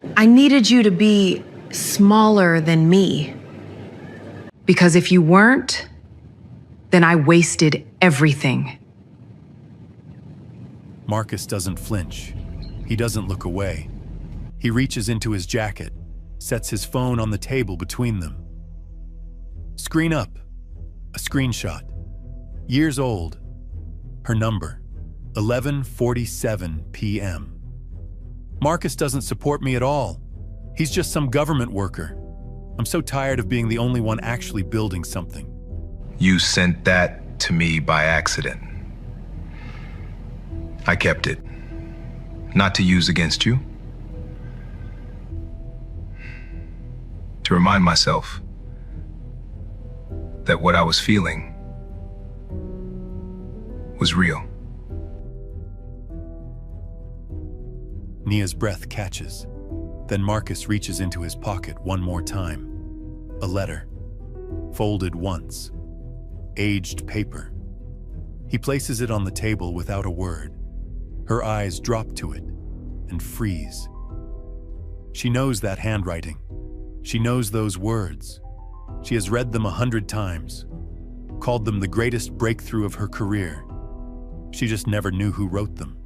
I needed you to be smaller than me. Because if you weren't, then I wasted everything. Marcus doesn't flinch. He doesn't look away. He reaches into his jacket, sets his phone on the table between them. Screen up. A screenshot. Years old. Her number. 11:47 p.m. Marcus doesn't support me at all. He's just some government worker. I'm so tired of being the only one actually building something. You sent that to me by accident. I kept it. Not to use against you. To remind myself that what I was feeling was real. Nia's breath catches. Then Marcus reaches into his pocket one more time. A letter. Folded once. Aged paper. He places it on the table without a word. Her eyes drop to it and freeze. She knows that handwriting. She knows those words. She has read them 100 times, called them the greatest breakthrough of her career. She just never knew who wrote them.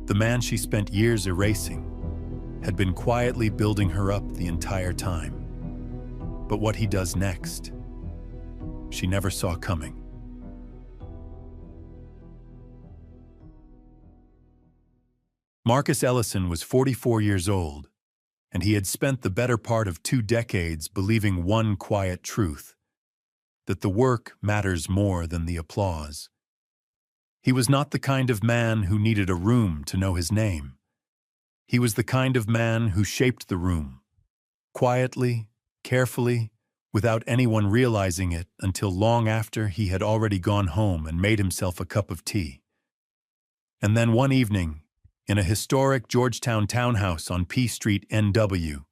The man she spent years erasing had been quietly building her up the entire time. But what he does next, she never saw coming. Marcus Ellison was 44 years old, and he had spent the better part of 2 decades believing one quiet truth, that the work matters more than the applause. He was not the kind of man who needed a room to know his name. He was the kind of man who shaped the room, quietly, carefully, without anyone realizing it until long after he had already gone home and made himself a cup of tea. And then one evening, in a historic Georgetown townhouse on P Street, NW,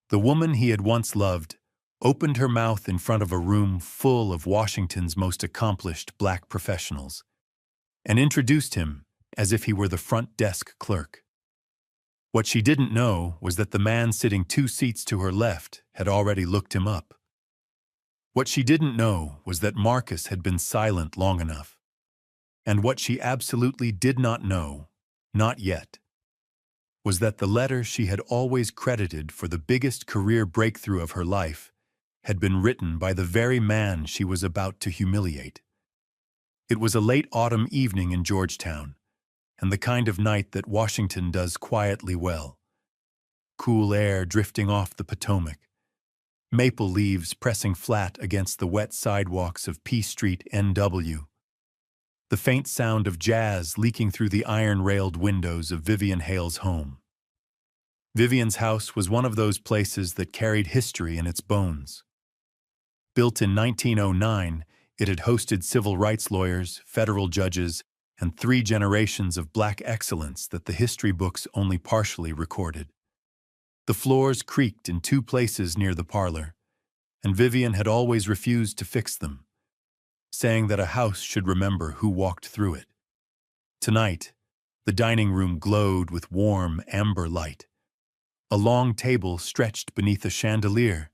the woman he had once loved opened her mouth in front of a room full of Washington's most accomplished black professionals and introduced him as if he were the front desk clerk. What she didn't know was that the man sitting 2 seats to her left had already looked him up. What she didn't know was that Marcus had been silent long enough. And what she absolutely did not know, not yet, was that the letter she had always credited for the biggest career breakthrough of her life had been written by the very man she was about to humiliate. It was a late autumn evening in Georgetown, and the kind of night that Washington does quietly well. Cool air drifting off the Potomac, maple leaves pressing flat against the wet sidewalks of P Street, NW, the faint sound of jazz leaking through the iron-railed windows of Vivian Hale's home. Vivian's house was one of those places that carried history in its bones. Built in 1909, it had hosted civil rights lawyers, federal judges, and 3 generations of black excellence that the history books only partially recorded. The floors creaked in 2 places near the parlor, and Vivian had always refused to fix them, saying that a house should remember who walked through it. Tonight, the dining room glowed with warm amber light. A long table stretched beneath a chandelier,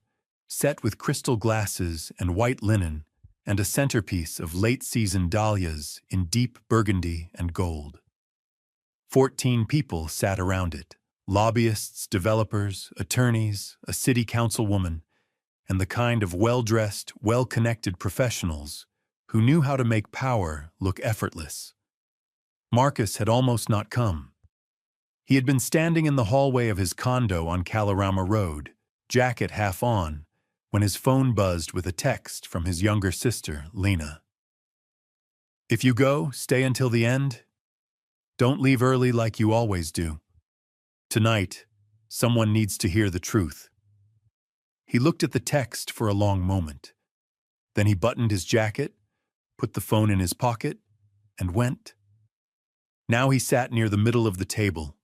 set with crystal glasses and white linen, and a centerpiece of late-season dahlias in deep burgundy and gold. 14 people sat around it, lobbyists, developers, attorneys, a city councilwoman, and the kind of well-dressed, well-connected professionals who knew how to make power look effortless. Marcus had almost not come. He had been standing in the hallway of his condo on Kalorama Road, jacket half on, when his phone buzzed with a text from his younger sister, Lena. "If you go, stay until the end. Don't leave early like you always do. Tonight, someone needs to hear the truth." He looked at the text for a long moment. Then he buttoned his jacket, put the phone in his pocket, and went. Now he sat near the middle of the table,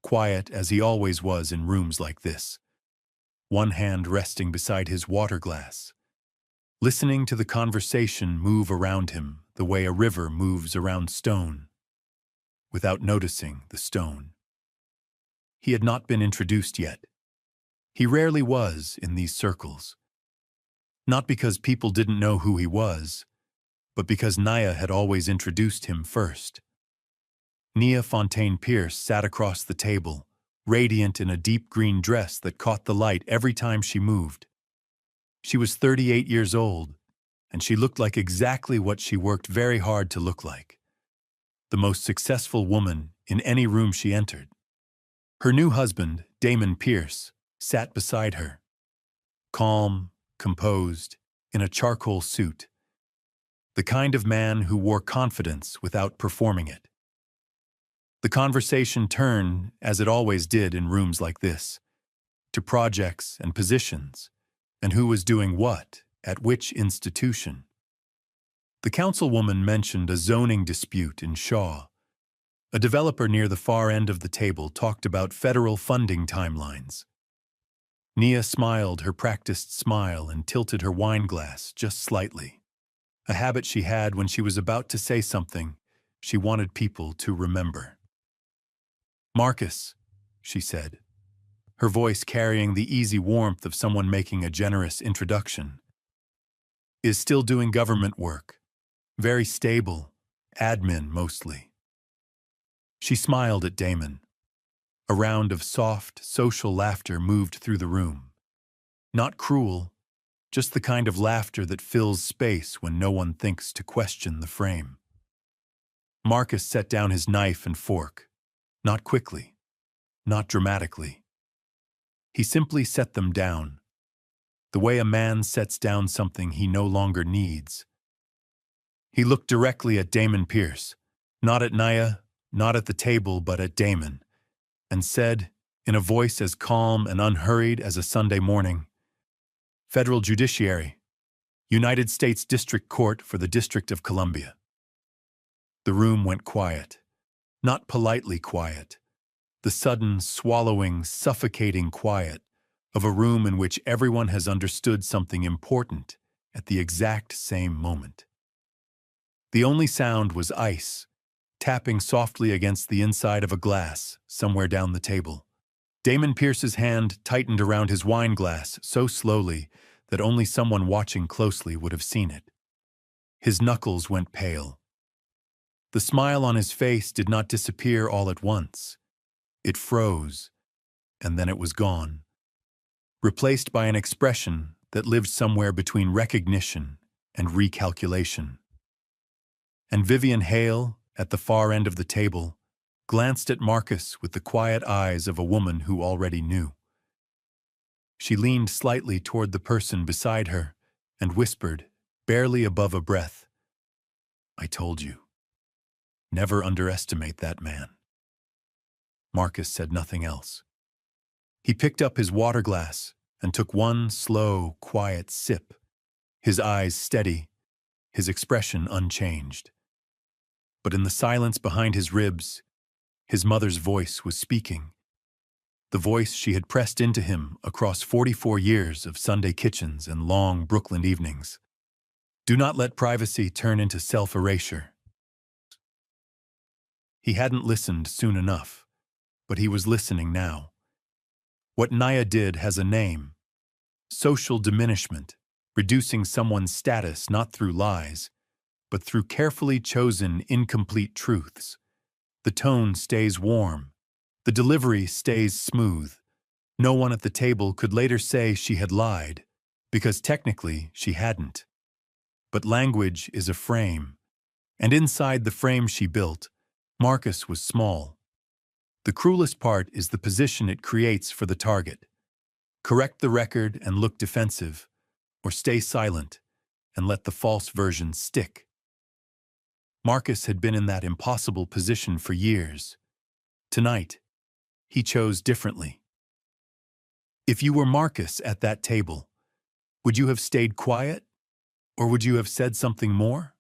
quiet as he always was in rooms like this, one hand resting beside his water glass, listening to the conversation move around him the way a river moves around stone, without noticing the stone. he had not been introduced yet. He rarely was in these circles. Not because people didn't know who he was, but because Naya had always introduced him first. Nia Fontaine Pierce sat across the table, radiant in a deep green dress that caught the light every time she moved. She was 38 years old, and she looked like exactly what she worked very hard to look like. The most successful woman in any room she entered. Her new husband, Damon Pierce, sat beside her. Calm, composed, in a charcoal suit. The kind of man who wore confidence without performing it. The conversation turned, as it always did in rooms like this, to projects and positions, and who was doing what, at which institution. The councilwoman mentioned a zoning dispute in Shaw. A developer near the far end of the table talked about federal funding timelines. Nia smiled her practiced smile and tilted her wine glass just slightly, a habit she had when she was about to say something she wanted people to remember. "Marcus," she said, her voice carrying the easy warmth of someone making a generous introduction, "is still doing government work. Very stable, admin mostly." She smiled at Damon. A round of soft, social laughter moved through the room. Not cruel, just the kind of laughter that fills space when no one thinks to question the frame. Marcus set down his knife and fork, not quickly, not dramatically. He simply set them down, the way a man sets down something he no longer needs. He looked directly at Damon Pierce, not at Naya, not at the table, but at Damon, and said, in a voice as calm and unhurried as a Sunday morning, "Federal Judiciary, United States District Court for the District of Columbia." The room went quiet, not politely quiet, the sudden, swallowing, suffocating quiet of a room in which everyone has understood something important at the exact same moment. The only sound was ice, tapping softly against the inside of a glass somewhere down the table. Damon Pierce's hand tightened around his wine glass so slowly that only someone watching closely would have seen it. His knuckles went pale. The smile on his face did not disappear all at once. It froze, and then it was gone, replaced by an expression that lived somewhere between recognition and recalculation. And Vivian Hale, at the far end of the table, glanced at Marcus with the quiet eyes of a woman who already knew. She leaned slightly toward the person beside her and whispered, barely above a breath, "I told you. Never underestimate that man." Marcus said nothing else. He picked up his water glass and took one slow, quiet sip, his eyes steady, his expression unchanged. But in the silence behind his ribs, his mother's voice was speaking, the voice she had pressed into him across 44 years of Sunday kitchens and long Brooklyn evenings. Do not let privacy turn into self-erasure. He hadn't listened soon enough, but he was listening now. What Naya did has a name: social diminishment, reducing someone's status not through lies, but through carefully chosen incomplete truths. The tone stays warm. The delivery stays smooth. No one at the table could later say she had lied, because technically she hadn't. But language is a frame, and inside the frame she built, Marcus was small. The cruelest part is the position it creates for the target. Correct the record and look defensive, or stay silent and let the false version stick. Marcus had been in that impossible position for years. Tonight, he chose differently. If you were Marcus at that table, would you have stayed quiet, or would you have said something more?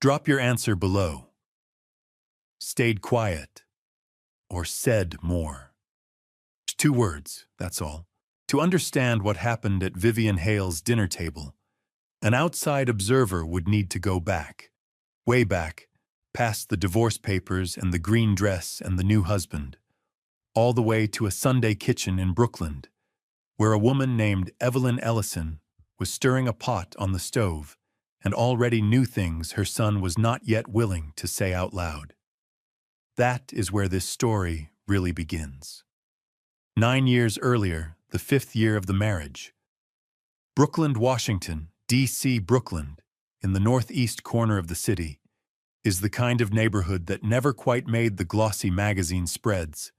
Drop your answer below. Stayed quiet, or said more. 2 words, that's all. To understand what happened at Vivian Hale's dinner table, an outside observer would need to go back. Way back, past the divorce papers and the green dress and the new husband. all the way to a Sunday kitchen in Brooklyn, where a woman named Evelyn Ellison was stirring a pot on the stove and already knew things her son was not yet willing to say out loud. That is where this story really begins. 9 years earlier, the 5th year of the marriage. Brooklyn, Washington, D.C. Brooklyn, in the northeast corner of the city, is the kind of neighborhood that never quite made the glossy magazine spreads.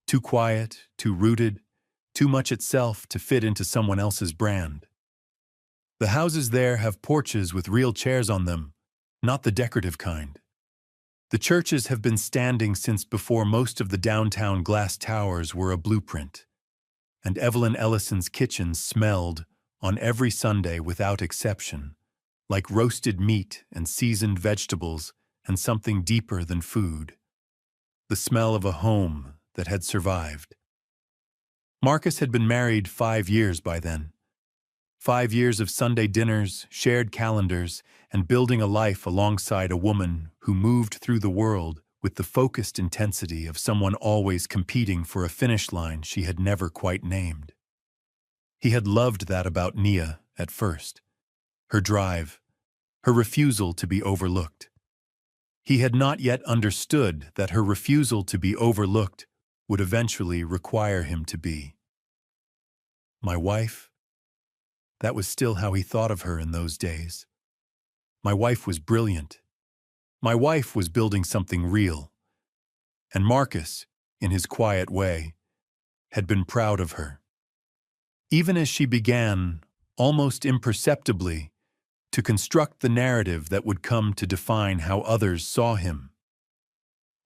Too quiet, too rooted, too much itself to fit into someone else's brand. The houses there have porches with real chairs on them, not the decorative kind. The churches have been standing since before most of the downtown glass towers were a blueprint, and Evelyn Ellison's kitchen smelled, on every Sunday without exception, like roasted meat and seasoned vegetables and something deeper than food. The smell of a home that had survived. Marcus had been married 5 years by then. 5 years of Sunday dinners, shared calendars, and building a life alongside a woman who moved through the world with the focused intensity of someone always competing for a finish line she had never quite named. He had loved that about Nia at first. Her drive, her refusal to be overlooked. He had not yet understood that her refusal to be overlooked would eventually require him to be. My wife? That was still how he thought of her in those days. My wife was brilliant. My wife was building something real. And Marcus, in his quiet way, had been proud of her. Even as she began, almost imperceptibly, to construct the narrative that would come to define how others saw him.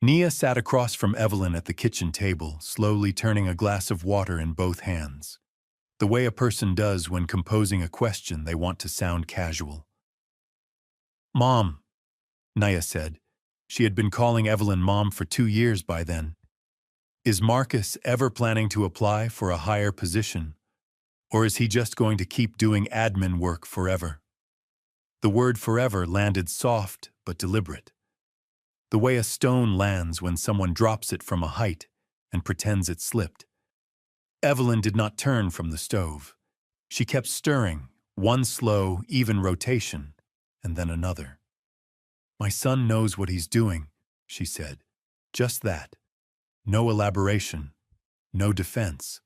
Nia sat across from Evelyn at the kitchen table, slowly turning a glass of water in both hands, the way a person does when composing a question they want to sound casual. "Mom," Nia said. She had been calling Evelyn Mom for 2 years by then. "Is Marcus ever planning to apply for a higher position? Or is he just going to keep doing admin work forever?" The word forever landed soft but deliberate, the way a stone lands when someone drops it from a height and pretends it slipped. Evelyn did not turn from the stove. She kept stirring, one slow, even rotation, and then another. "My son knows what he's doing," she said. Just that. No elaboration, no defense.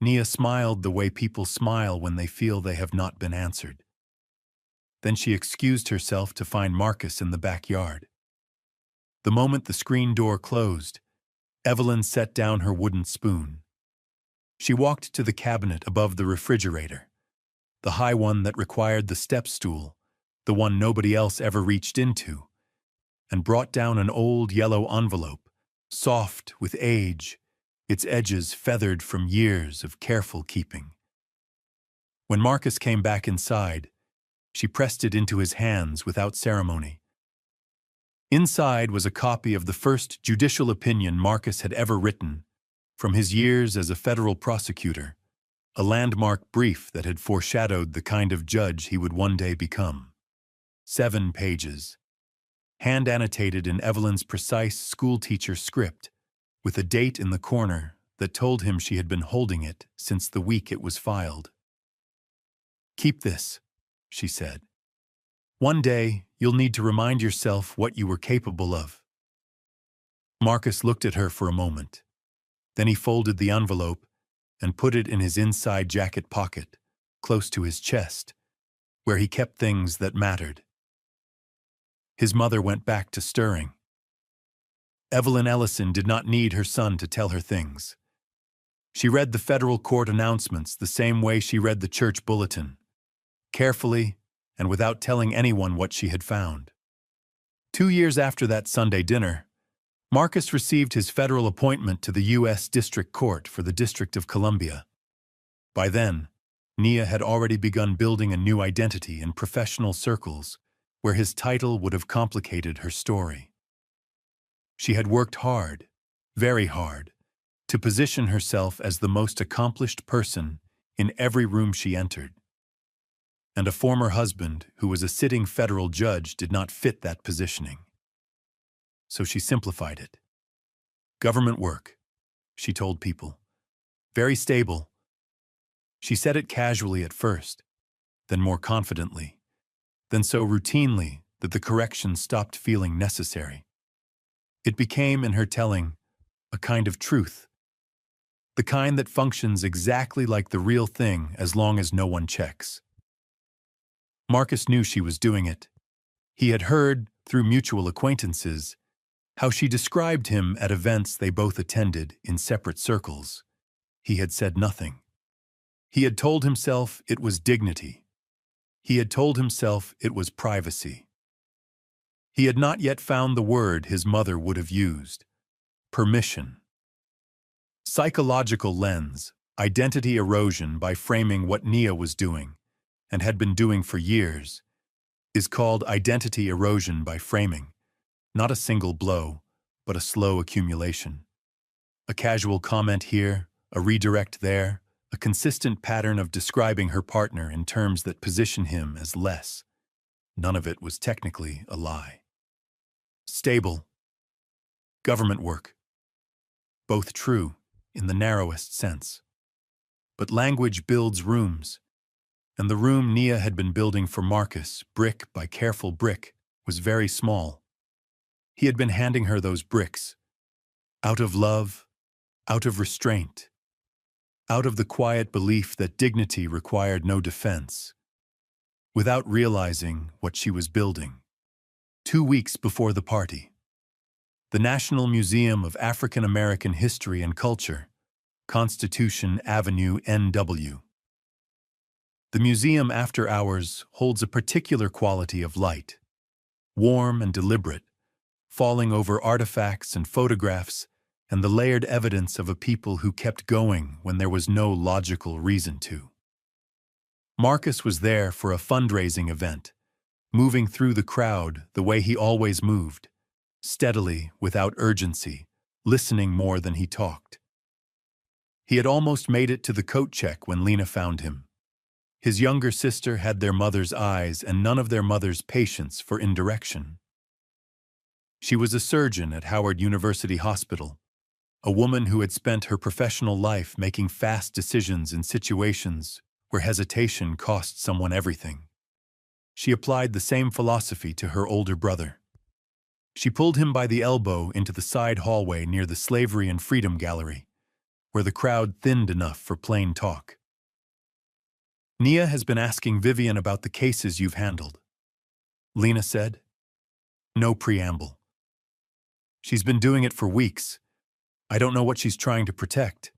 Nia smiled the way people smile when they feel they have not been answered. Then she excused herself to find Marcus in the backyard. The moment the screen door closed, Evelyn set down her wooden spoon. She walked to the cabinet above the refrigerator, the high one that required the step stool, the one nobody else ever reached into, and brought down an old yellow envelope, soft with age, its edges feathered from years of careful keeping. When Marcus came back inside, she pressed it into his hands without ceremony. Inside was a copy of the first judicial opinion Marcus had ever written, from his years as a federal prosecutor, a landmark brief that had foreshadowed the kind of judge he would one day become. 7 pages, hand-annotated in Evelyn's precise schoolteacher script, with a date in the corner that told him she had been holding it since the week it was filed. "Keep this," she said. "One day, you'll need to remind yourself what you were capable of." Marcus looked at her for a moment. Then he folded the envelope and put it in his inside jacket pocket, close to his chest, where he kept things that mattered. His mother went back to stirring. Evelyn Ellison did not need her son to tell her things. She read the federal court announcements the same way she read the church bulletin, carefully and without telling anyone what she had found. 2 years after that Sunday dinner, Marcus received his federal appointment to the U.S. District Court for the District of Columbia. By then, Nia had already begun building a new identity in professional circles where his title would have complicated her story. She had worked hard, very hard, to position herself as the most accomplished person in every room she entered. And a former husband who was a sitting federal judge did not fit that positioning. So she simplified it. Government work, she told people. Very stable. She said it casually at first, then more confidently, then so routinely that the correction stopped feeling necessary. It became, in her telling, a kind of truth, the kind that functions exactly like the real thing as long as no one checks. Marcus knew she was doing it. He had heard, through mutual acquaintances, how she described him at events they both attended in separate circles. He had said nothing. He had told himself it was dignity. He had told himself it was privacy. He had not yet found the word his mother would have used: permission. Psychological lens, identity erosion by framing what Nia was doing, and had been doing for years, is called identity erosion by framing, not a single blow, but a slow accumulation. A casual comment here, a redirect there, a consistent pattern of describing her partner in terms that position him as less. None of it was technically a lie. Stable. Government work. Both true, in the narrowest sense. But language builds rooms, and the room Nia had been building for Marcus, brick by careful brick, was very small. He had been handing her those bricks, out of love, out of restraint, out of the quiet belief that dignity required no defense, without realizing what she was building. 2 weeks before the party, the National Museum of African American History and Culture, Constitution Avenue, NW. The museum after hours holds a particular quality of light, warm and deliberate, falling over artifacts and photographs and the layered evidence of a people who kept going when there was no logical reason to. Marcus was there for a fundraising event, moving through the crowd the way he always moved, steadily, without urgency, listening more than he talked. He had almost made it to the coat check when Lena found him. His younger sister had their mother's eyes and none of their mother's patience for indirection. She was a surgeon at Howard University Hospital, a woman who had spent her professional life making fast decisions in situations where hesitation cost someone everything. She applied the same philosophy to her older brother. She pulled him by the elbow into the side hallway near the Slavery and Freedom Gallery, where the crowd thinned enough for plain talk. Nia has been asking Vivian about the cases you've handled, Lena said. No preamble. She's been doing it for weeks. I don't know what she's trying to protect,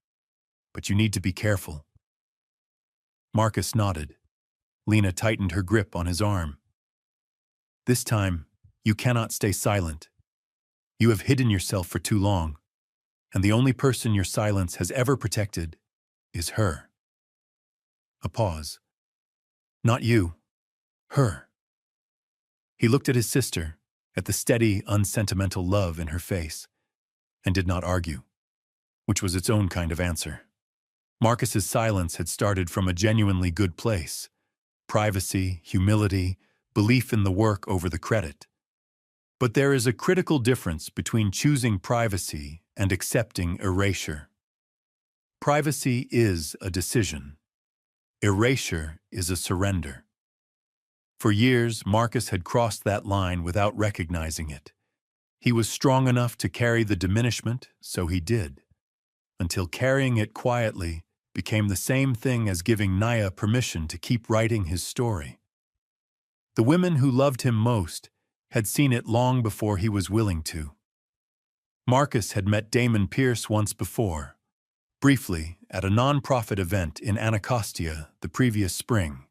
but you need to be careful. Marcus nodded. Lena tightened her grip on his arm. This time, you cannot stay silent. You have hidden yourself for too long, and the only person your silence has ever protected is her. A pause. Not you. Her. He looked at his sister, at the steady, unsentimental love in her face, and did not argue, which was its own kind of answer. Marcus's silence had started from a genuinely good place: privacy, humility, belief in the work over the credit. But there is a critical difference between choosing privacy and accepting erasure. Privacy is a decision. Erasure is a surrender. For years, Marcus had crossed that line without recognizing it. He was strong enough to carry the diminishment, so he did, until carrying it quietly became the same thing as giving Nia permission to keep writing his story. The women who loved him most had seen it long before he was willing to. Marcus had met Damon Pierce once before, briefly at a non-profit event in Anacostia the previous spring.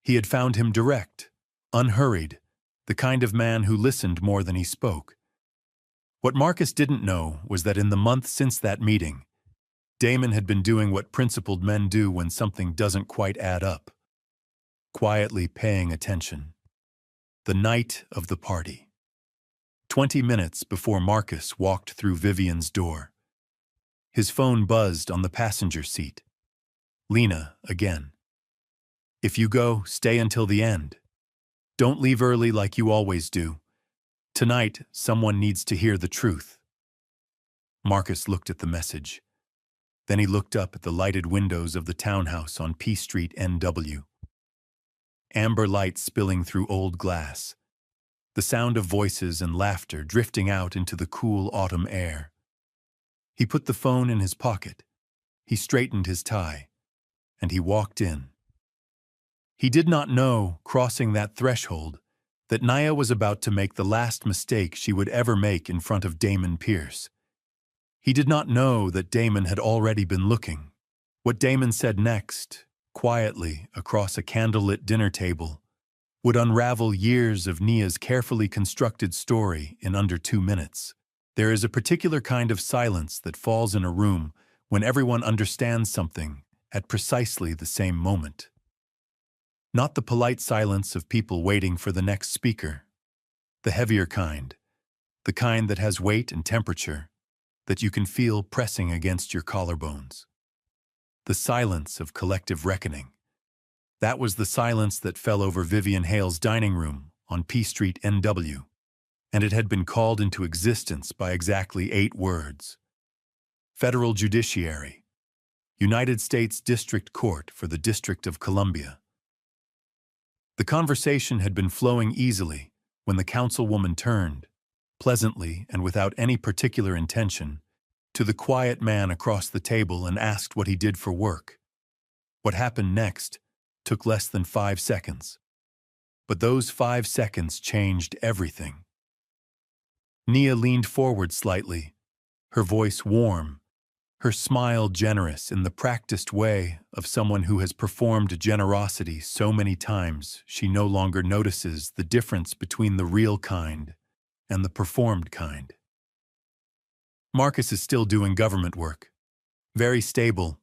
He had found him direct, unhurried, the kind of man who listened more than he spoke. What Marcus didn't know was that in the month since that meeting, Damon had been doing what principled men do when something doesn't quite add up: quietly paying attention. The night of the party. 20 minutes before Marcus walked through Vivian's door. His phone buzzed on the passenger seat. Lena, again. If you go, stay until the end. Don't leave early like you always do. Tonight, someone needs to hear the truth. Marcus looked at the message. Then he looked up at the lighted windows of the townhouse on P Street, NW. Amber light spilling through old glass. The sound of voices and laughter drifting out into the cool autumn air. He put the phone in his pocket. He straightened his tie. And he walked in. He did not know, crossing that threshold, that Nia was about to make the last mistake she would ever make in front of Damon Pierce. He did not know that Damon had already been looking. What Damon said next, quietly across a candlelit dinner table, would unravel years of Nia's carefully constructed story in under 2 minutes. There is a particular kind of silence that falls in a room when everyone understands something at precisely the same moment. Not the polite silence of people waiting for the next speaker. The heavier kind. The kind that has weight and temperature, that you can feel pressing against your collarbones. The silence of collective reckoning. That was the silence that fell over Vivian Hale's dining room on P Street, NW, and it had been called into existence by exactly 8 words. Federal Judiciary. United States District Court for the District of Columbia. The conversation had been flowing easily when the councilwoman turned, pleasantly and without any particular intention, to the quiet man across the table and asked what he did for work. What happened next took less than 5 seconds. But those 5 seconds changed everything. Nia leaned forward slightly, her voice warm, her smile generous in the practiced way of someone who has performed generosity so many times she no longer notices the difference between the real kind and the performed kind. Marcus is still doing government work. Very stable.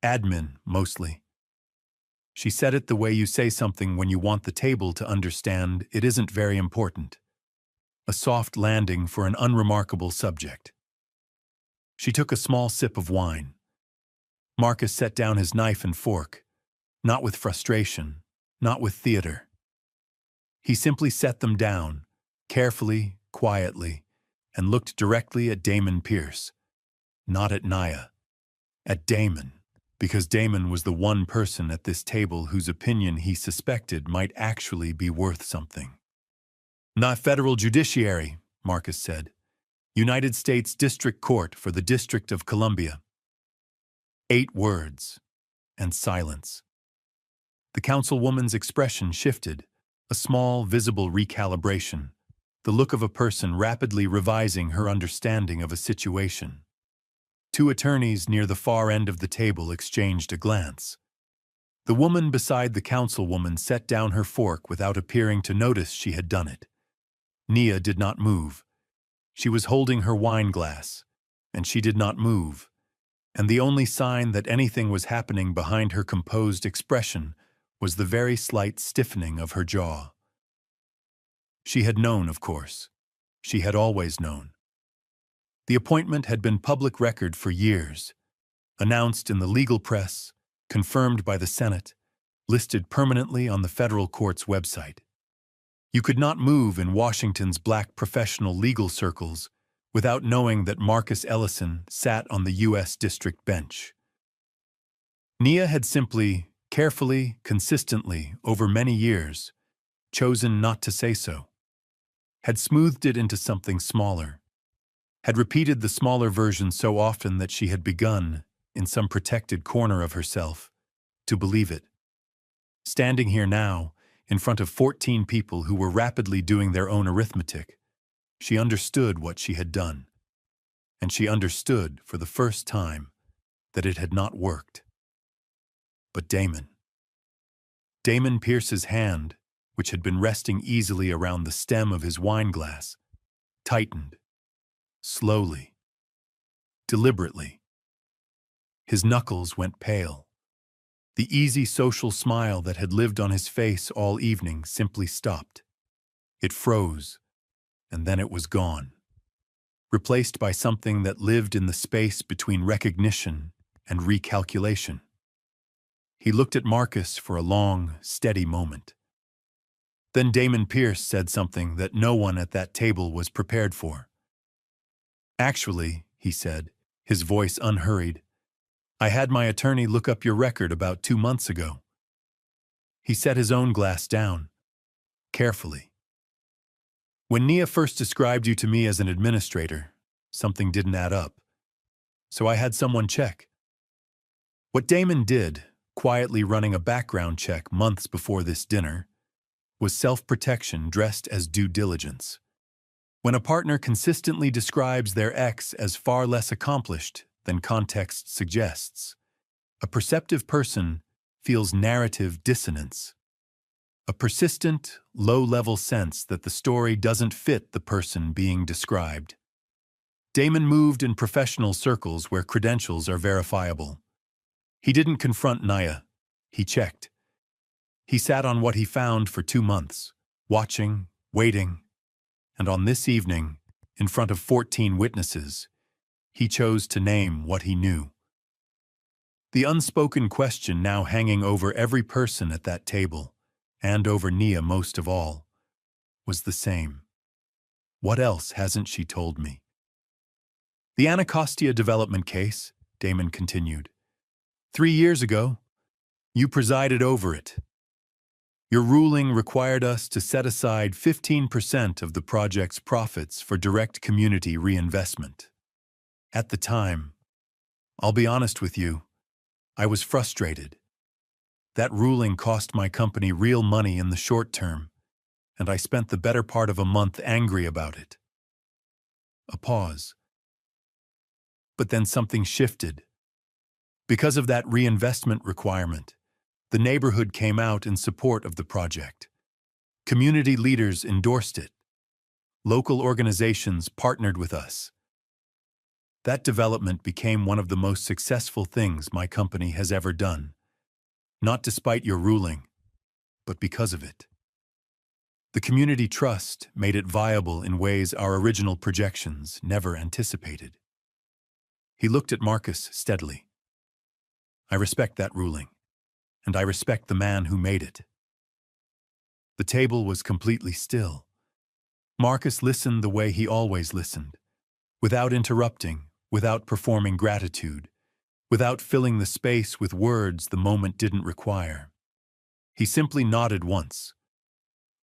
Admin, mostly. She said it the way you say something when you want the table to understand it isn't very important. A soft landing for an unremarkable subject. She took a small sip of wine. Marcus set down his knife and fork, not with frustration, not with theater. He simply set them down, carefully, quietly, and looked directly at Damon Pierce. Not at Nia. At Damon, because Damon was the one person at this table whose opinion he suspected might actually be worth something. Not federal judiciary, Marcus said. United States District Court for the District of Columbia. 8 words, and silence. The councilwoman's expression shifted, a small, visible recalibration, the look of a person rapidly revising her understanding of a situation. 2 attorneys near the far end of the table exchanged a glance. The woman beside the councilwoman set down her fork without appearing to notice she had done it. Nia did not move. She was holding her wine glass, and she did not move, and the only sign that anything was happening behind her composed expression was the very slight stiffening of her jaw. She had known, of course. She had always known. The appointment had been public record for years, announced in the legal press, confirmed by the Senate, listed permanently on the federal court's website. You could not move in Washington's black professional legal circles without knowing that Marcus Ellison sat on the U.S. District Bench. Nia had simply, carefully, consistently, over many years, chosen not to say so, had smoothed it into something smaller, had repeated the smaller version so often that she had begun, in some protected corner of herself, to believe it. Standing here now, in front of 14 people who were rapidly doing their own arithmetic, she understood what she had done. And she understood, for the first time, that it had not worked. But Damon Pierce's hand, which had been resting easily around the stem of his wine glass, tightened, slowly, deliberately. His knuckles went pale. The easy social smile that had lived on his face all evening simply stopped. It froze, and then it was gone, replaced by something that lived in the space between recognition and recalculation. He looked at Marcus for a long, steady moment. Then Damon Pierce said something that no one at that table was prepared for. Actually, he said, his voice unhurried. "I had my attorney look up your record about 2 months ago." He set his own glass down, carefully. "When Nia first described you to me as an administrator, something didn't add up. So I had someone check. What Damon did, quietly running a background check months before this dinner, was self-protection dressed as due diligence. When a partner consistently describes their ex as far less accomplished than context suggests, a perceptive person feels narrative dissonance, a persistent, low-level sense that the story doesn't fit the person being described. Damon moved in professional circles where credentials are verifiable. He didn't confront Nia. He checked. He sat on what he found for 2 months, watching, waiting, and on this evening, in front of 14 witnesses, he chose to name what he knew. The unspoken question now hanging over every person at that table, and over Nia most of all, was the same. What else hasn't she told me? "The Anacostia development case," Damon continued. 3 years ago, you presided over it. Your ruling required us to set aside 15% of the project's profits for direct community reinvestment. At the time, I'll be honest with you, I was frustrated. That ruling cost my company real money in the short term, and I spent the better part of a month angry about it. A pause. But then something shifted. Because of that reinvestment requirement, the neighborhood came out in support of the project. Community leaders endorsed it. Local organizations partnered with us. That development became one of the most successful things my company has ever done. Not despite your ruling, but because of it. The community trust made it viable in ways our original projections never anticipated. He looked at Marcus steadily. I respect that ruling, and I respect the man who made it. The table was completely still. Marcus listened the way he always listened, without interrupting, without performing gratitude, without filling the space with words the moment didn't require. He simply nodded once,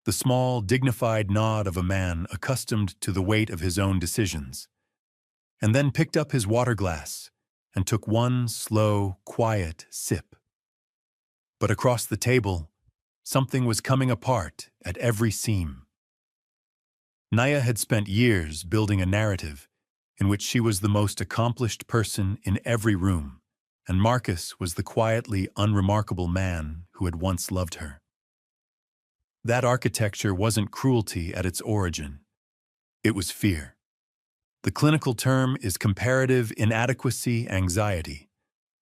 the small, dignified nod of a man accustomed to the weight of his own decisions, and then picked up his water glass and took one slow, quiet sip. But across the table, something was coming apart at every seam. Nia had spent years building a narrative in which she was the most accomplished person in every room, and Marcus was the quietly unremarkable man who had once loved her. That architecture wasn't cruelty at its origin. It was fear. The clinical term is comparative inadequacy anxiety,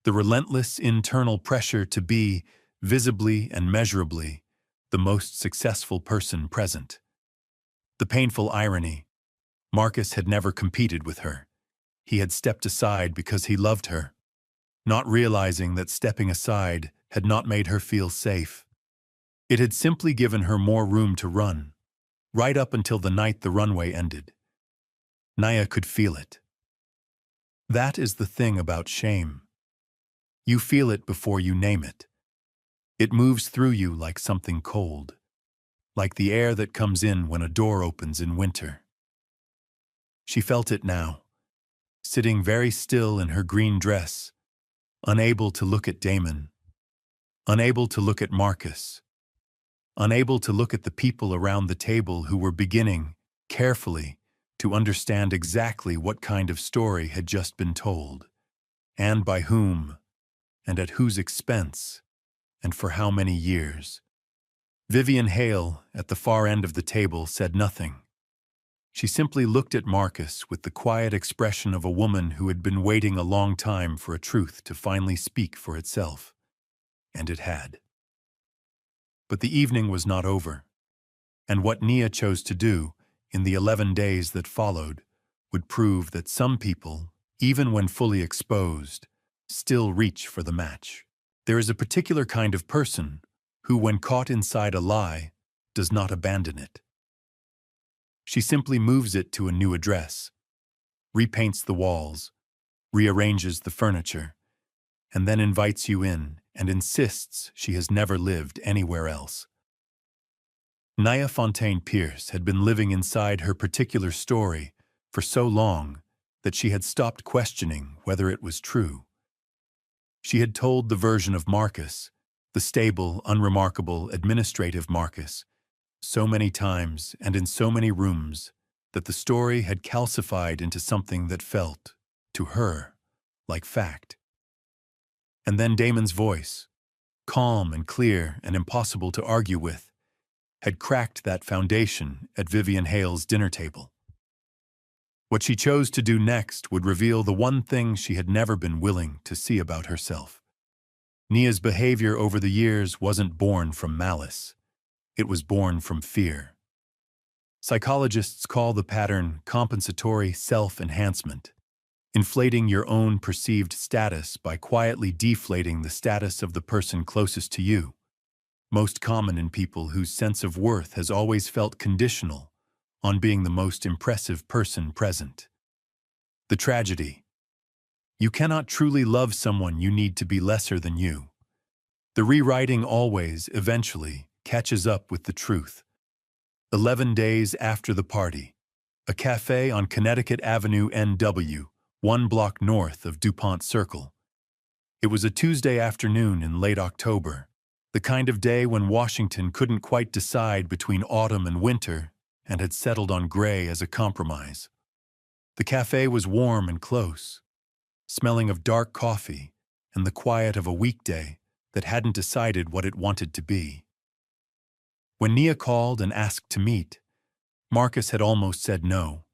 the relentless internal pressure to be, visibly and measurably, the most successful person present. The painful irony, Marcus had never competed with her. He had stepped aside because he loved her, not realizing that stepping aside had not made her feel safe. It had simply given her more room to run, right up until the night the runway ended. Nia could feel it. That is the thing about shame. You feel it before you name it. It moves through you like something cold, like the air that comes in when a door opens in winter. She felt it now, sitting very still in her green dress, unable to look at Damon, unable to look at Marcus, unable to look at the people around the table who were beginning, carefully, to understand exactly what kind of story had just been told, and by whom, and at whose expense, and for how many years. Vivian Hale, at the far end of the table, said nothing. She simply looked at Marcus with the quiet expression of a woman who had been waiting a long time for a truth to finally speak for itself. And it had. But the evening was not over, and what Nia chose to do, in the 11 days that followed, would prove that some people, even when fully exposed, still reach for the match. There is a particular kind of person who, when caught inside a lie, does not abandon it. She simply moves it to a new address, repaints the walls, rearranges the furniture, and then invites you in and insists she has never lived anywhere else. Nia Fontaine Pierce had been living inside her particular story for so long that she had stopped questioning whether it was true. She had told the version of Marcus, the stable, unremarkable, administrative Marcus, so many times and in so many rooms that the story had calcified into something that felt, to her, like fact. And then Damon's voice, calm and clear and impossible to argue with, had cracked that foundation at Vivian Hale's dinner table. What she chose to do next would reveal the one thing she had never been willing to see about herself. Nia's behavior over the years wasn't born from malice. It was born from fear. Psychologists call the pattern compensatory self-enhancement, inflating your own perceived status by quietly deflating the status of the person closest to you, most common in people whose sense of worth has always felt conditional on being the most impressive person present. The tragedy: you cannot truly love someone you need to be lesser than you. The rewriting always, eventually, catches up with the truth. 11 days after the party, a cafe on Connecticut Avenue NW, 1 block north of DuPont Circle. It was a Tuesday afternoon in late October, the kind of day when Washington couldn't quite decide between autumn and winter and had settled on gray as a compromise. The cafe was warm and close, smelling of dark coffee and the quiet of a weekday that hadn't decided what it wanted to be. When Nia called and asked to meet, Marcus had almost said no.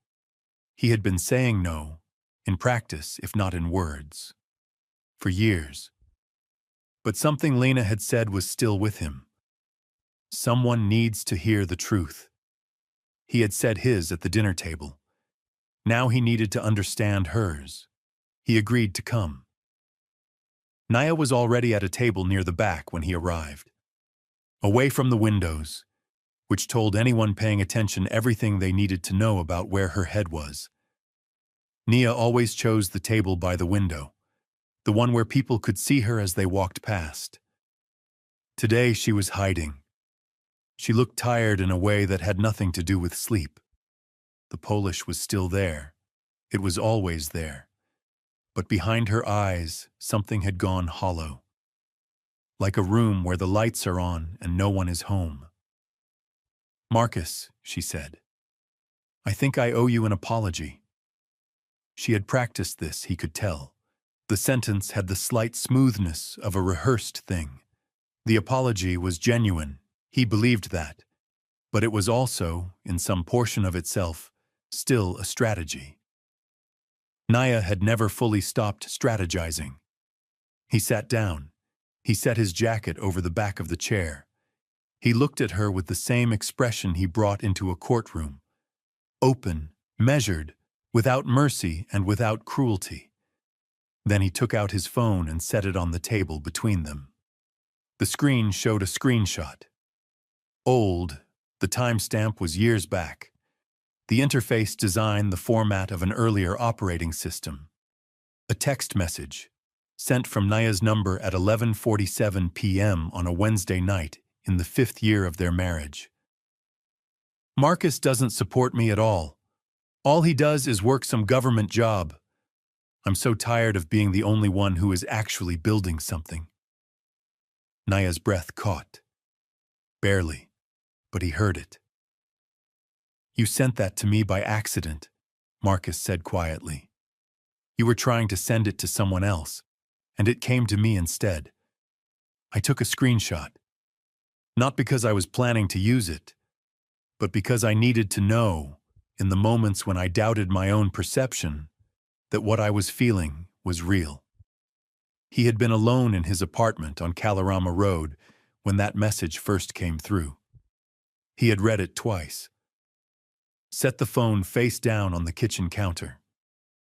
He had been saying no, in practice if not in words, for years. But something Lena had said was still with him. Someone needs to hear the truth. He had said his at the dinner table. Now he needed to understand hers. He agreed to come. Nia was already at a table near the back when he arrived. Away from the windows, which told anyone paying attention everything they needed to know about where her head was. Nia always chose the table by the window, the one where people could see her as they walked past. Today she was hiding. She looked tired in a way that had nothing to do with sleep. The Polish was still there. It was always there. But behind her eyes, something had gone hollow. Like a room where the lights are on and no one is home. "Marcus," she said, "I think I owe you an apology." She had practiced this, he could tell. The sentence had the slight smoothness of a rehearsed thing. The apology was genuine, he believed that. But it was also, in some portion of itself, still a strategy. Nia had never fully stopped strategizing. He sat down. He set his jacket over the back of the chair. He looked at her with the same expression he brought into a courtroom. Open, measured, without mercy and without cruelty. Then he took out his phone and set it on the table between them. The screen showed a screenshot. Old, the timestamp was years back. The interface design the format of an earlier operating system. A text message, sent from Nia's number at 11:47 p.m. on a Wednesday night in the 5th year of their marriage. "Marcus doesn't support me at all. All he does is work some government job. I'm so tired of being the only one who is actually building something." Nia's breath caught. Barely, but he heard it. "You sent that to me by accident," Marcus said quietly. "You were trying to send it to someone else, and it came to me instead. I took a screenshot. Not because I was planning to use it, but because I needed to know, in the moments when I doubted my own perception, that what I was feeling was real." He had been alone in his apartment on Kalorama Road when that message first came through. He had read it twice. Set the phone face down on the kitchen counter.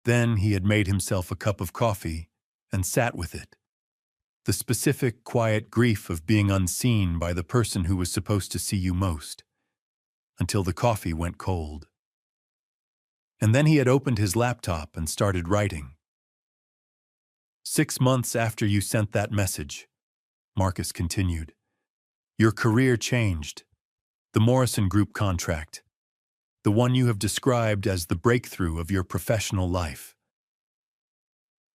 Then he had made himself a cup of coffee and sat with it. The specific, quiet grief of being unseen by the person who was supposed to see you most, until the coffee went cold. And then he had opened his laptop and started writing. 6 months after you sent that message, Marcus continued, your career changed. The Morrison Group contract, the one you have described as the breakthrough of your professional life.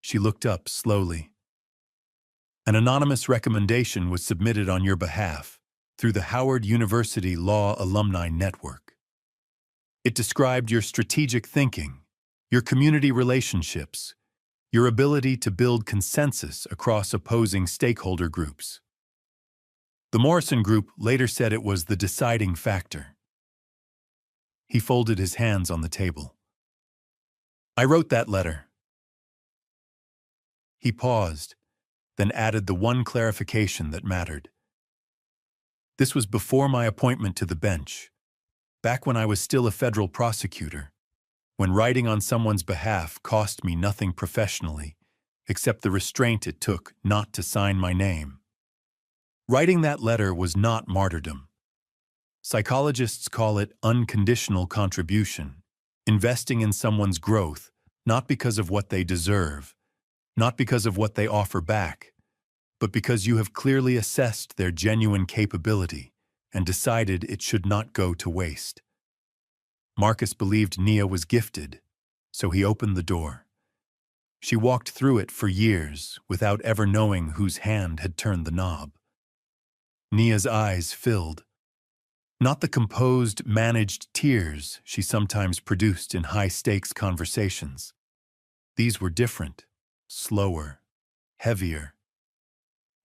She looked up slowly. An anonymous recommendation was submitted on your behalf through the Howard University Law Alumni Network. It described your strategic thinking, your community relationships, your ability to build consensus across opposing stakeholder groups. The Morrison Group later said it was the deciding factor. He folded his hands on the table. I wrote that letter. He paused, then added the one clarification that mattered. This was before my appointment to the bench, back when I was still a federal prosecutor, when writing on someone's behalf cost me nothing professionally, except the restraint it took not to sign my name. Writing that letter was not martyrdom. Psychologists call it unconditional contribution, investing in someone's growth, not because of what they deserve, not because of what they offer back, but because you have clearly assessed their genuine capability and decided it should not go to waste. Marcus believed Nia was gifted, so he opened the door. She walked through it for years without ever knowing whose hand had turned the knob. Nia's eyes filled. Not the composed, managed tears she sometimes produced in high-stakes conversations. These were different, slower, heavier.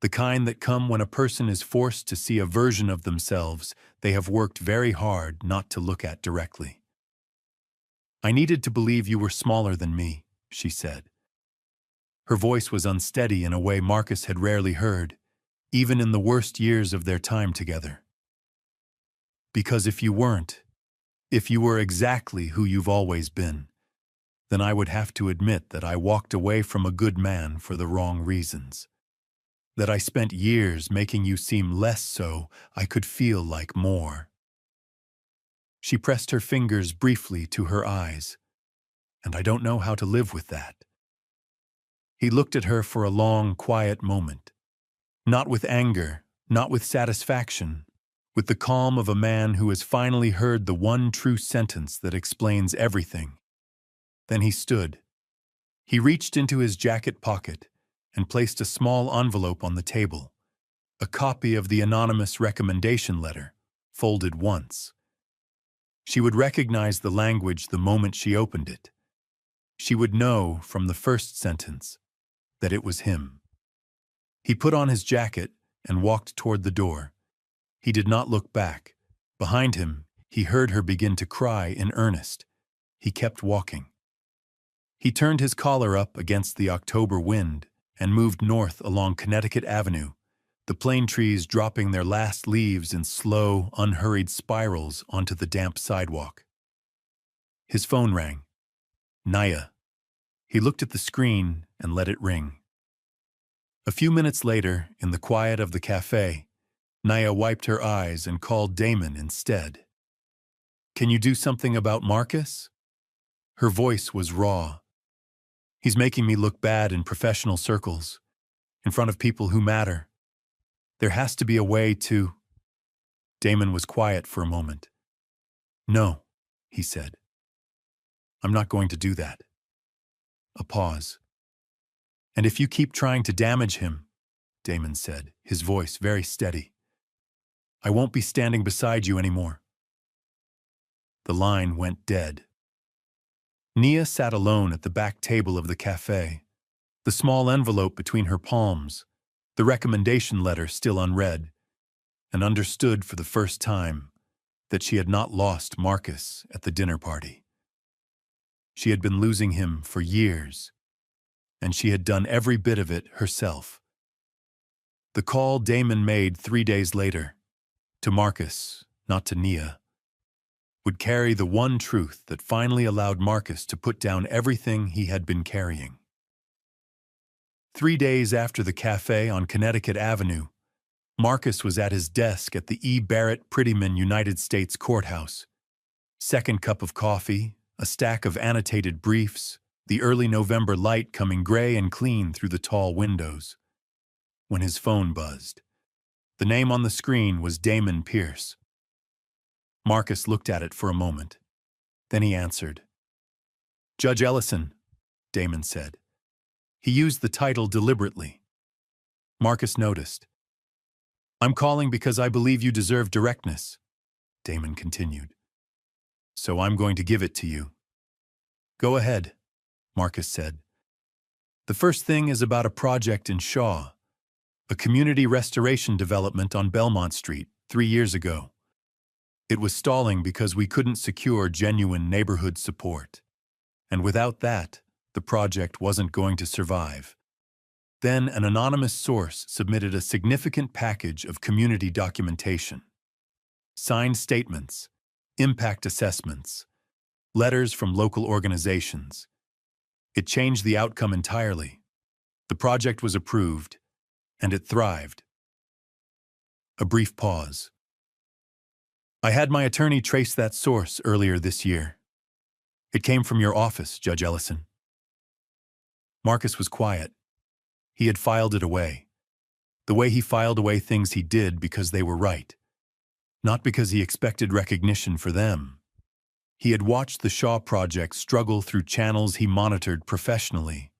The kind that come when a person is forced to see a version of themselves they have worked very hard not to look at directly. I needed to believe you were smaller than me, she said. Her voice was unsteady in a way Marcus had rarely heard, even in the worst years of their time together. Because if you weren't, if you were exactly who you've always been, then I would have to admit that I walked away from a good man for the wrong reasons. That I spent years making you seem less so I could feel like more. She pressed her fingers briefly to her eyes, and I don't know how to live with that. He looked at her for a long, quiet moment, not with anger, not with satisfaction, with the calm of a man who has finally heard the one true sentence that explains everything. Then he stood. He reached into his jacket pocket and placed a small envelope on the table, a copy of the anonymous recommendation letter, folded once. She would recognize the language the moment she opened it. She would know from the first sentence that it was him. He put on his jacket and walked toward the door. He did not look back. Behind him, he heard her begin to cry in earnest. He kept walking. He turned his collar up against the October wind and moved north along Connecticut Avenue, the plane trees dropping their last leaves in slow, unhurried spirals onto the damp sidewalk. His phone rang. Nia. He looked at the screen and let it ring. A few minutes later, in the quiet of the cafe, Nia wiped her eyes and called Damon instead. Can you do something about Marcus? Her voice was raw. He's making me look bad in professional circles, in front of people who matter. There has to be a way to... Damon was quiet for a moment. No, he said. I'm not going to do that. A pause. And if you keep trying to damage him, Damon said, his voice very steady, I won't be standing beside you anymore. The line went dead. Nia sat alone at the back table of the cafe, the small envelope between her palms, the recommendation letter still unread, and understood for the first time that she had not lost Marcus at the dinner party. She had been losing him for years, and she had done every bit of it herself. The call Damon made 3 days later, to Marcus, not to Nia, would carry the one truth that finally allowed Marcus to put down everything he had been carrying. 3 days after the cafe on Connecticut Avenue, Marcus was at his desk at the E. Barrett Prettyman United States Courthouse. Second cup of coffee, a stack of annotated briefs, the early November light coming gray and clean through the tall windows. When his phone buzzed, the name on the screen was Damon Pierce. Marcus looked at it for a moment. Then he answered. "Judge Ellison," Damon said. He used the title deliberately. Marcus noticed. "I'm calling because I believe you deserve directness," Damon continued. "So I'm going to give it to you." "Go ahead," Marcus said. "The first thing is about a project in Shaw, a community restoration development on Belmont Street 3 years ago. It was stalling because we couldn't secure genuine neighborhood support. And without that, the project wasn't going to survive. Then an anonymous source submitted a significant package of community documentation. Signed statements, impact assessments, letters from local organizations. It changed the outcome entirely. The project was approved, and it thrived." A brief pause. "I had my attorney trace that source earlier this year. It came from your office, Judge Ellison." Marcus was quiet. He had filed it away. The way he filed away things he did because they were right. Not because he expected recognition for them. He had watched the Shaw Project struggle through channels he monitored professionally,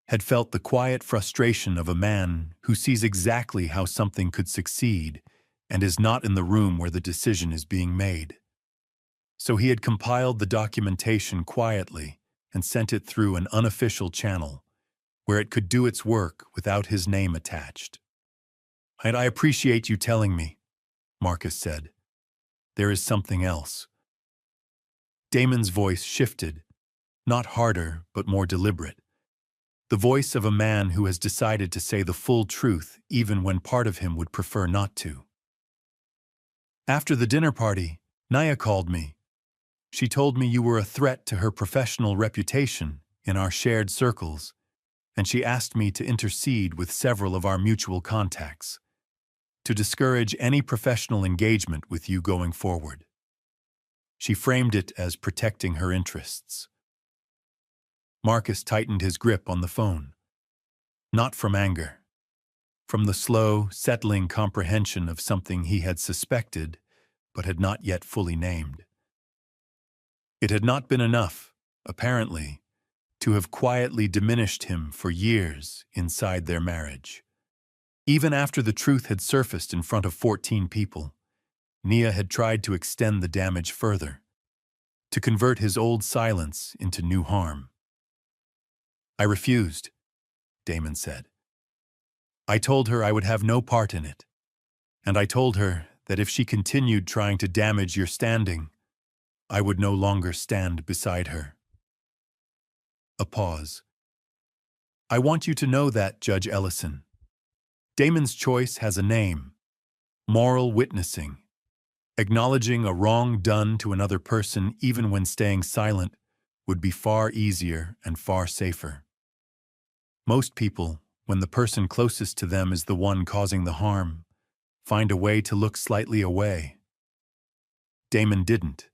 had felt the quiet frustration of a man who sees exactly how something could succeed and is not in the room where the decision is being made. So he had compiled the documentation quietly and sent it through an unofficial channel where it could do its work without his name attached. "And I appreciate you telling me," Marcus said. "There is something else." Damon's voice shifted, not harder but more deliberate. The voice of a man who has decided to say the full truth even when part of him would prefer not to. "After the dinner party, Naya called me. She told me you were a threat to her professional reputation in our shared circles, and she asked me to intercede with several of our mutual contacts, to discourage any professional engagement with you going forward. She framed it as protecting her interests." Marcus tightened his grip on the phone. Not from anger. From the slow, settling comprehension of something he had suspected, but had not yet fully named. It had not been enough, apparently, to have quietly diminished him for years inside their marriage. Even after the truth had surfaced in front of 14 people, Nia had tried to extend the damage further, to convert his old silence into new harm. "I refused," Damon said. "I told her I would have no part in it, and I told her that if she continued trying to damage your standing, I would no longer stand beside her." A pause. "I want you to know that, Judge Ellison. Damon's choice has a name: moral witnessing. Acknowledging a wrong done to another person even when staying silent would be far easier and far safer. Most people, when the person closest to them is the one causing the harm, find a way to look slightly away. Damon didn't,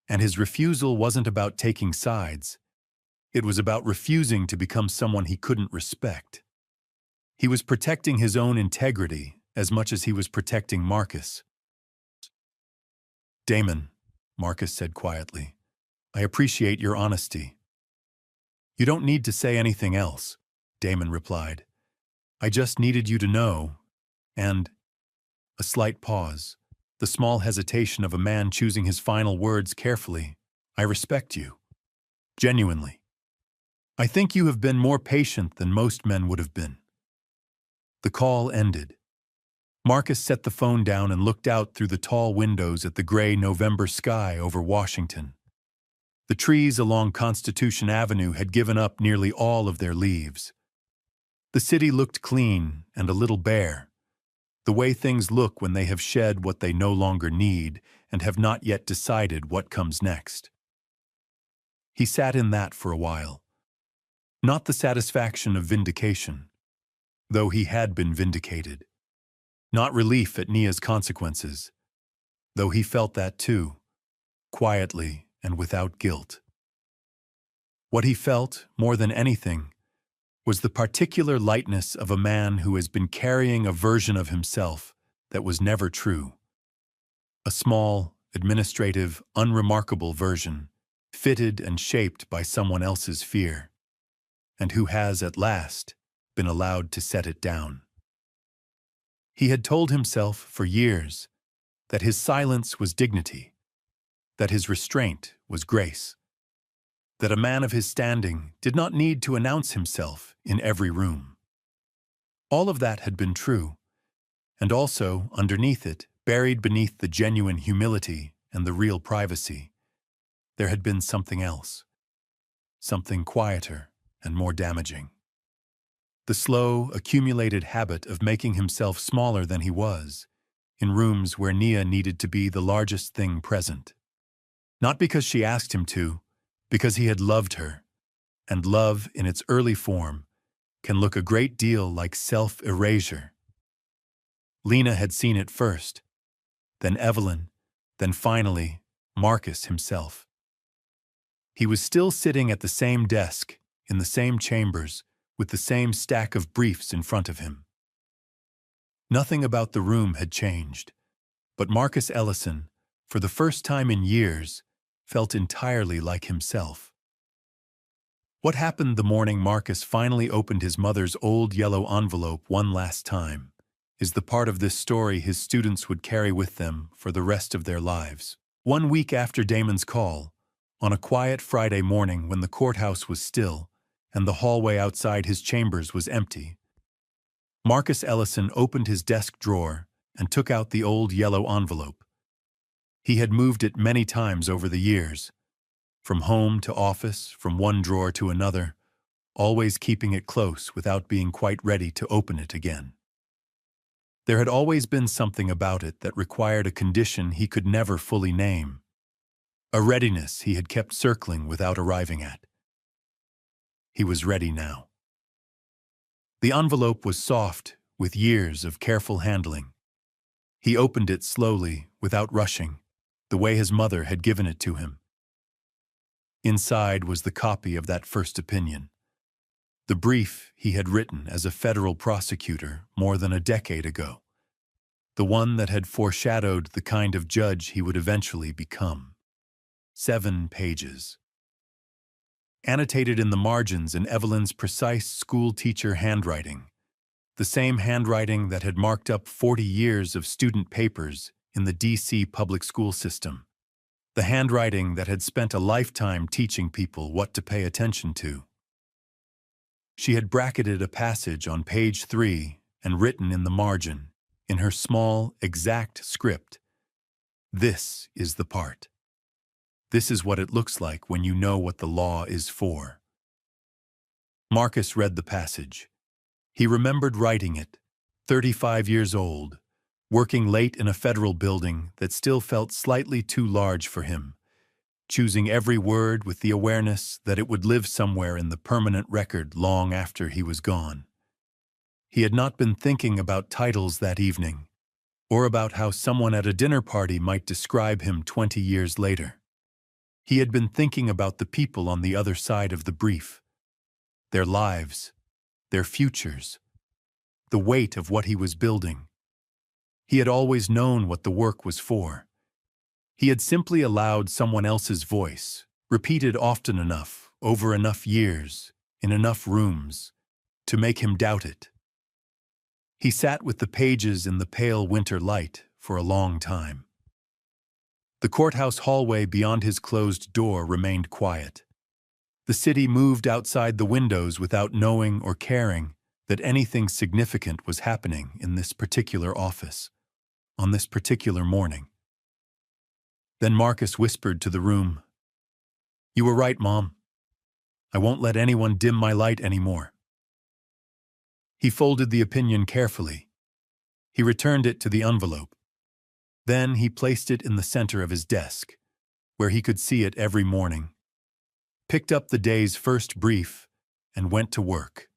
and his refusal wasn't about taking sides. It was about refusing to become someone he couldn't respect. He was protecting his own integrity as much as he was protecting Marcus. "Damon," Marcus said quietly, "I appreciate your honesty." "You don't need to say anything else," Damon replied. "I just needed you to know," and a slight pause, the small hesitation of a man choosing his final words carefully. "I respect you. Genuinely. I think you have been more patient than most men would have been." The call ended. Marcus set the phone down and looked out through the tall windows at the gray November sky over Washington. The trees along Constitution Avenue had given up nearly all of their leaves. The city looked clean and a little bare, the way things look when they have shed what they no longer need and have not yet decided what comes next. He sat in that for a while. Not the satisfaction of vindication, though he had been vindicated. Not relief at Nia's consequences, though he felt that too, quietly and without guilt. What he felt, more than anything, was the particular lightness of a man who has been carrying a version of himself that was never true. A small, administrative, unremarkable version, fitted and shaped by someone else's fear, and who has, at last, been allowed to set it down. He had told himself for years that his silence was dignity, that his restraint was grace, that a man of his standing did not need to announce himself in every room. All of that had been true, and also, underneath it, buried beneath the genuine humility and the real privacy, there had been something else, something quieter and more damaging. The slow, accumulated habit of making himself smaller than he was, in rooms where Nia needed to be the largest thing present. Not because she asked him to, because he had loved her, and love in its early form can look a great deal like self-erasure. Lena had seen it first, then Evelyn, then finally Marcus himself. He was still sitting at the same desk, in the same chambers, with the same stack of briefs in front of him. Nothing about the room had changed, but Marcus Ellison, for the first time in years, felt entirely like himself. What happened the morning Marcus finally opened his mother's old yellow envelope one last time is the part of this story his students would carry with them for the rest of their lives. 1 week after Damon's call, on a quiet Friday morning when the courthouse was still and the hallway outside his chambers was empty, Marcus Ellison opened his desk drawer and took out the old yellow envelope. He had moved it many times over the years, from home to office, from one drawer to another, always keeping it close without being quite ready to open it again. There had always been something about it that required a condition he could never fully name, a readiness he had kept circling without arriving at. He was ready now. The envelope was soft, with years of careful handling. He opened it slowly, without rushing, the way his mother had given it to him. Inside was the copy of that first opinion, the brief he had written as a federal prosecutor more than a decade ago, the one that had foreshadowed the kind of judge he would eventually become. 7 pages. Annotated in the margins in Evelyn's precise school-teacher handwriting, the same handwriting that had marked up 40 years of student papers in the D.C. public school system, the handwriting that had spent a lifetime teaching people what to pay attention to. She had bracketed a passage on page 3 and written in the margin, in her small, exact script, "This is the part. This is what it looks like when you know what the law is for." Marcus read the passage. He remembered writing it, 35 years old, working late in a federal building that still felt slightly too large for him, choosing every word with the awareness that it would live somewhere in the permanent record long after he was gone. He had not been thinking about titles that evening, or about how someone at a dinner party might describe him 20 years later. He had been thinking about the people on the other side of the brief, their lives, their futures, the weight of what he was building. He had always known what the work was for. He had simply allowed someone else's voice, repeated often enough, over enough years, in enough rooms, to make him doubt it. He sat with the pages in the pale winter light for a long time. The courthouse hallway beyond his closed door remained quiet. The city moved outside the windows without knowing or caring that anything significant was happening in this particular office, on this particular morning. Then Marcus whispered to the room, "You were right, Mom. I won't let anyone dim my light anymore." He folded the opinion carefully. He returned it to the envelope. Then he placed it in the center of his desk, where he could see it every morning, picked up the day's first brief, and went to work.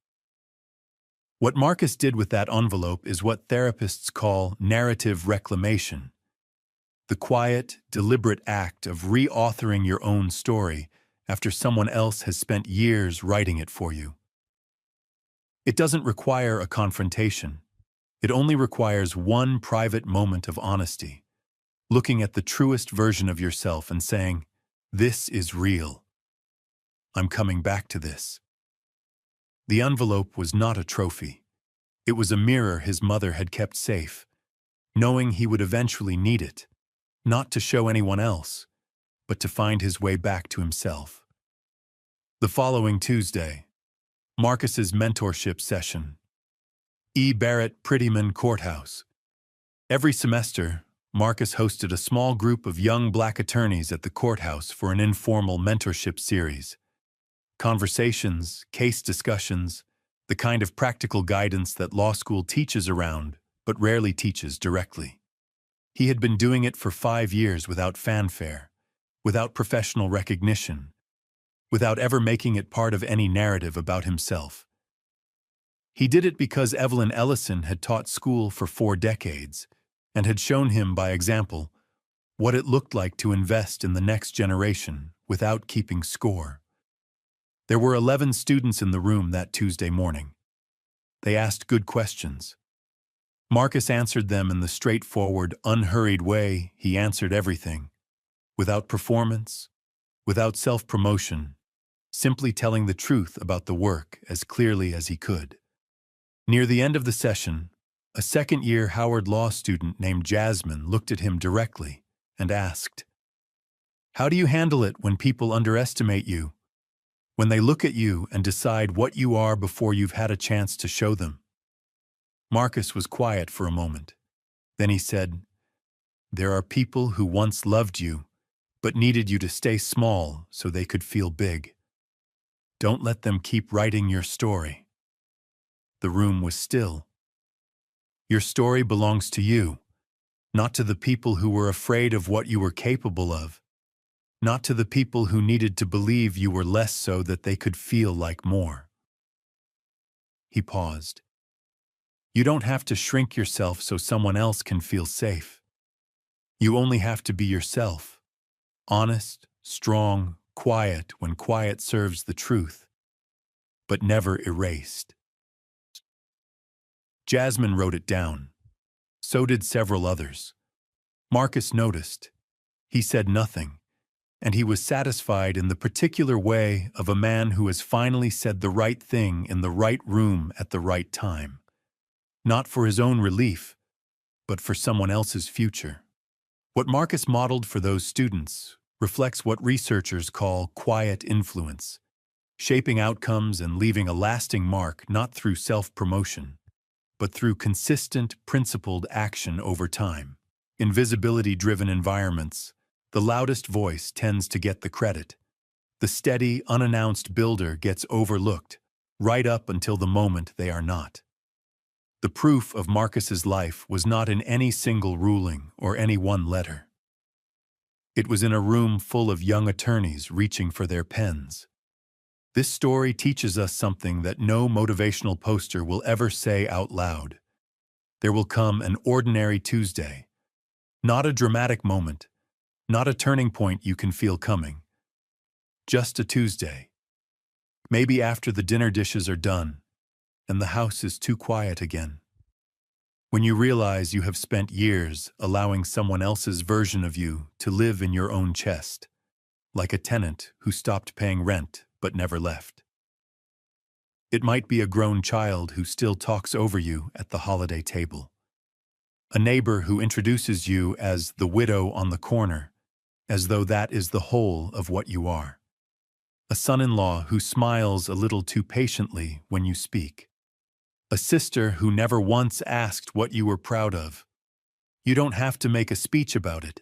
What Marcus did with that envelope is what therapists call narrative reclamation, the quiet, deliberate act of reauthoring your own story after someone else has spent years writing it for you. It doesn't require a confrontation. It only requires one private moment of honesty, looking at the truest version of yourself and saying, "This is real. I'm coming back to this." The envelope was not a trophy. It was a mirror his mother had kept safe, knowing he would eventually need it, not to show anyone else, but to find his way back to himself. The following Tuesday, Marcus's mentorship session. E. Barrett Prettyman Courthouse. Every semester, Marcus hosted a small group of young Black attorneys at the courthouse for an informal mentorship series. Conversations, case discussions, the kind of practical guidance that law school teaches around, but rarely teaches directly. He had been doing it for 5 years without fanfare, without professional recognition, without ever making it part of any narrative about himself. He did it because Evelyn Ellison had taught school for 4 decades and had shown him by example what it looked like to invest in the next generation without keeping score. There were 11 students in the room that Tuesday morning. They asked good questions. Marcus answered them in the straightforward, unhurried way he answered everything, without performance, without self-promotion, simply telling the truth about the work as clearly as he could. Near the end of the session, a second-year Howard Law student named Jasmine looked at him directly and asked, "How do you handle it when people underestimate you? When they look at you and decide what you are before you've had a chance to show them?" Marcus was quiet for a moment. Then he said, "There are people who once loved you, but needed you to stay small so they could feel big. Don't let them keep writing your story." The room was still. Your story belongs to you, not to the people who were afraid of what you were capable of, not to the people who needed to believe you were less so that they could feel like more. He paused. You don't have to shrink yourself so someone else can feel safe. You only have to be yourself, honest, strong, quiet when quiet serves the truth, but never erased. Jasmine wrote it down. So did several others. Marcus noticed. He said nothing, and he was satisfied in the particular way of a man who has finally said the right thing in the right room at the right time. Not for his own relief, but for someone else's future. What Marcus modeled for those students reflects what researchers call quiet influence, shaping outcomes and leaving a lasting mark not through self-promotion, but through consistent, principled action over time. In visibility-driven environments, the loudest voice tends to get the credit. The steady, unannounced builder gets overlooked, right up until the moment they are not. The proof of Marcus's life was not in any single ruling or any one letter. It was in a room full of young attorneys reaching for their pens. This story teaches us something that no motivational poster will ever say out loud. There will come an ordinary Tuesday, not a dramatic moment, not a turning point you can feel coming. Just a Tuesday. Maybe after the dinner dishes are done and the house is too quiet again. When you realize you have spent years allowing someone else's version of you to live in your own chest, like a tenant who stopped paying rent but never left. It might be a grown child who still talks over you at the holiday table. A neighbor who introduces you as the widow on the corner, as though that is the whole of what you are. A son-in-law who smiles a little too patiently when you speak. A sister who never once asked what you were proud of. You don't have to make a speech about it.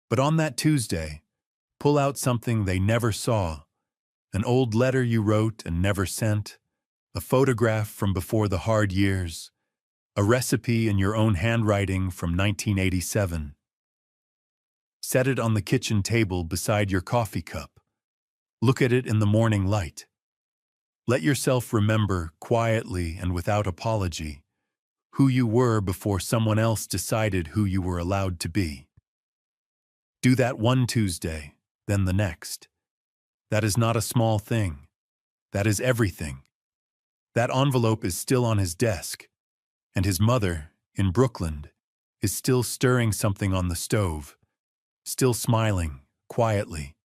But on that Tuesday, pull out something they never saw, an old letter you wrote and never sent, a photograph from before the hard years, a recipe in your own handwriting from 1987. Set it on the kitchen table beside your coffee cup. Look at it in the morning light. Let yourself remember, quietly and without apology, who you were before someone else decided who you were allowed to be. Do that one Tuesday, then the next. That is not a small thing. That is everything. That envelope is still on his desk, and his mother, in Brooklyn, is still stirring something on the stove, still smiling, quietly,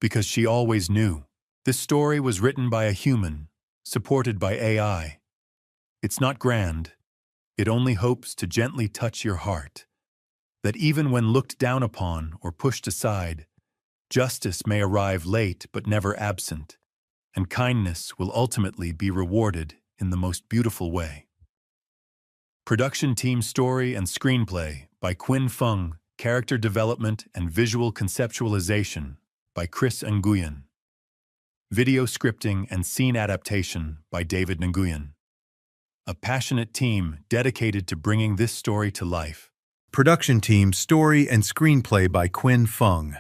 because she always knew. This story was written by a human, supported by AI. It's not grand. It only hopes to gently touch your heart, that even when looked down upon or pushed aside, justice may arrive late but never absent, and kindness will ultimately be rewarded in the most beautiful way. Production team story and screenplay by Quinn Fung, character development and visual conceptualization by Chris Nguyen. Video scripting and scene adaptation by David Nguyen. A passionate team dedicated to bringing this story to life. Production team story and screenplay by Quinn Fung.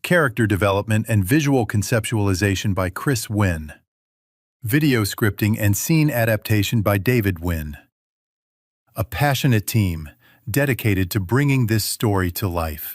Character development and visual conceptualization by Chris Nguyen. Video scripting and scene adaptation by David Nguyen. A passionate team dedicated to bringing this story to life.